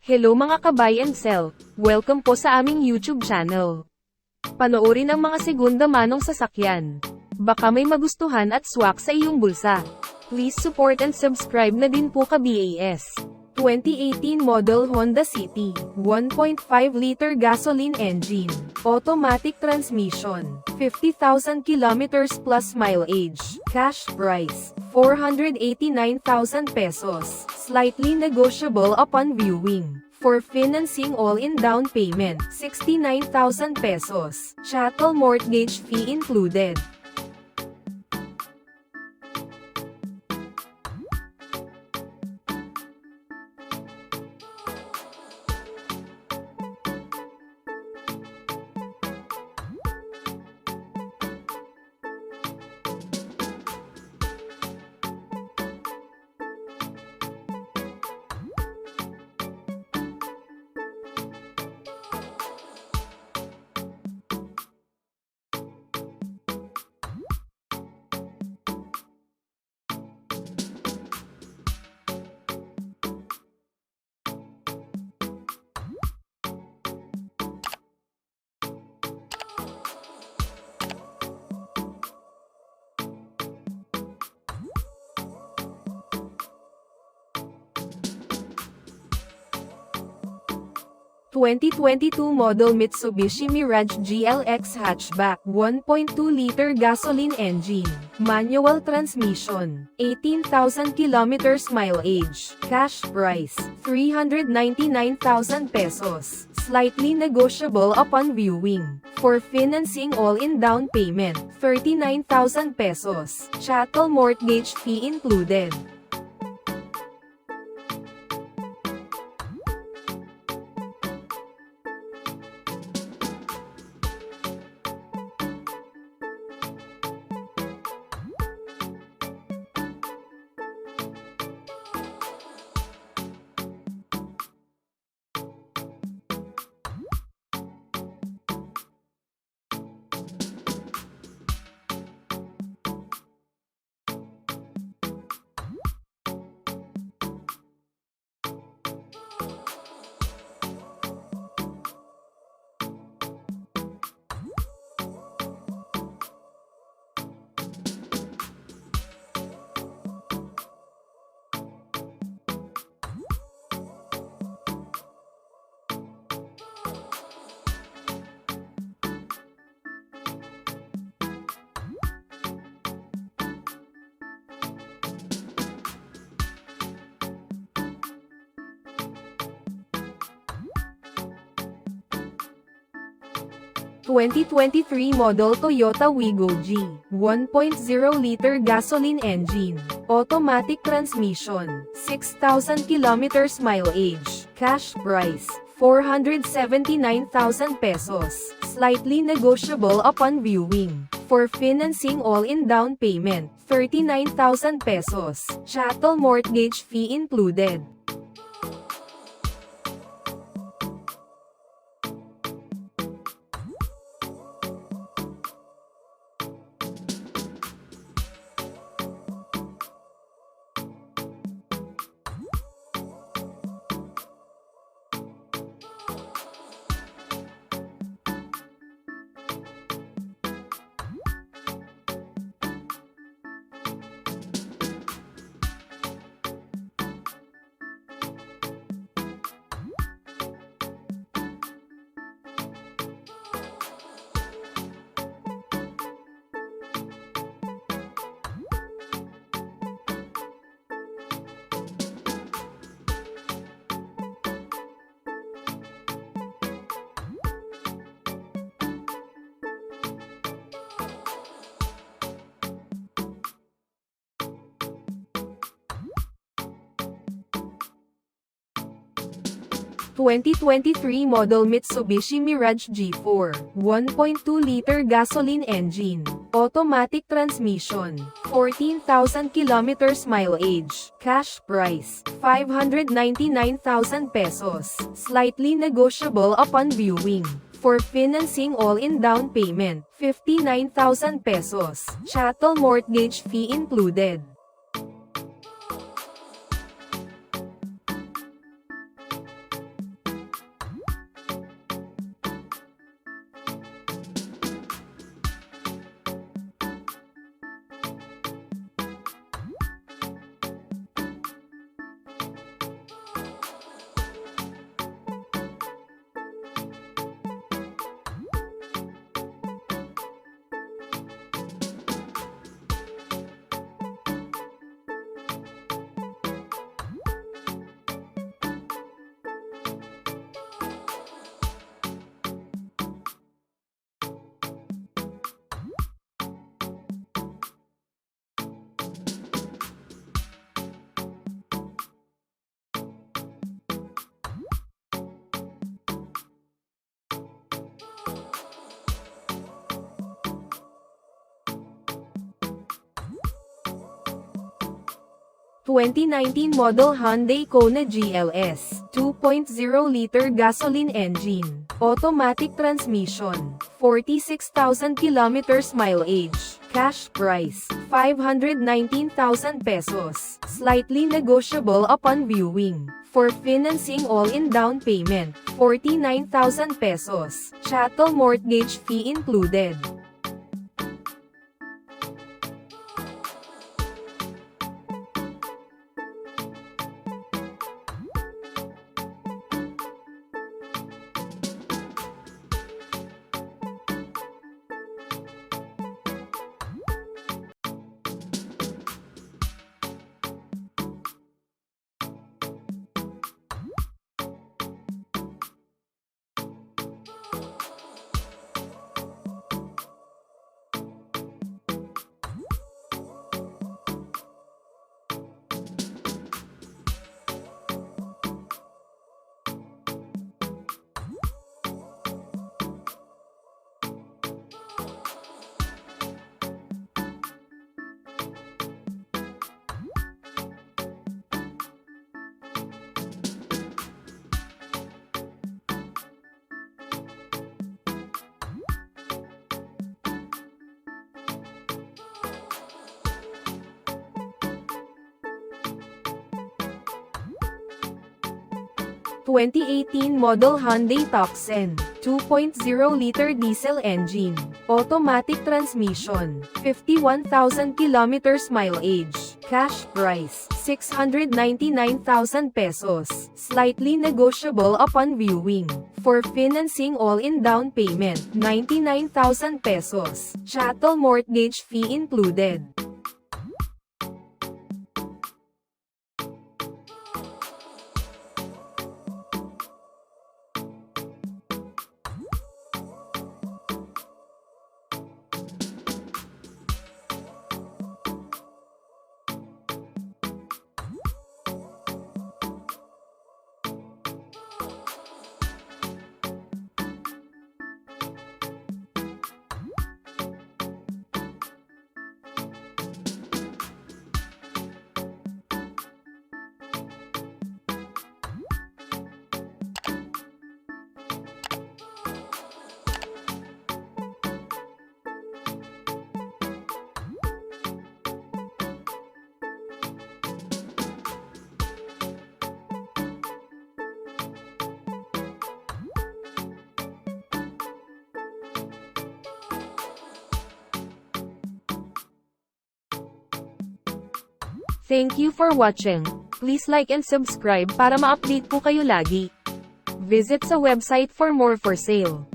Hello mga ka-buy and sell, welcome po sa aming YouTube channel. Panoorin ang mga segunda manong sasakyan. Baka may magustuhan at swak sa iyong bulsa. Please support and subscribe na din po ka-BAS. 2018 model Honda City, 1.5-liter gasoline engine, automatic transmission, 50,000 kilometers plus mileage, cash price, 489,000 pesos, slightly negotiable upon viewing. For financing all-in down payment, 69,000 pesos, chattel mortgage fee included. (2022 model Mitsubishi Mirage GLX Hatchback, 1.2-liter gasoline engine, manual transmission, 18,000 kilometers mileage, cash price, 399,000 pesos, slightly negotiable upon viewing. For financing all-in down payment, 39,000 pesos, chattel mortgage fee included. (2023 model Toyota Wigo G, 1.0-liter gasoline engine, automatic transmission, 6,000 kilometers mileage, cash price, 479,000 pesos, slightly negotiable upon viewing. For financing all-in down payment, 39,000 pesos, chattel mortgage fee included. (2023 model Mitsubishi Mirage G4, 1.2-liter gasoline engine, automatic transmission, 14,000 kilometers mileage, cash price, 599,000 pesos, slightly negotiable upon viewing. For financing all-in down payment, 59,000 pesos, chattel mortgage fee included. 2019 model Hyundai Kona GLS, 2.0-liter gasoline engine, automatic transmission, 46,000 kilometers mileage, cash price, 519,000 pesos, slightly negotiable upon viewing. For financing all-in down payment, 49,000 pesos, chattel mortgage fee included. ...2018 model Hyundai Tucson, 2.0-liter diesel engine, automatic transmission, 51,000 kilometers mileage, cash price, 699,000 pesos, slightly negotiable upon viewing. For financing all-in down payment, 99,000 pesos, chattel mortgage fee included. Thank you for watching. Please like and subscribe para ma-update po kayo lagi. Visit sa website for more for sale.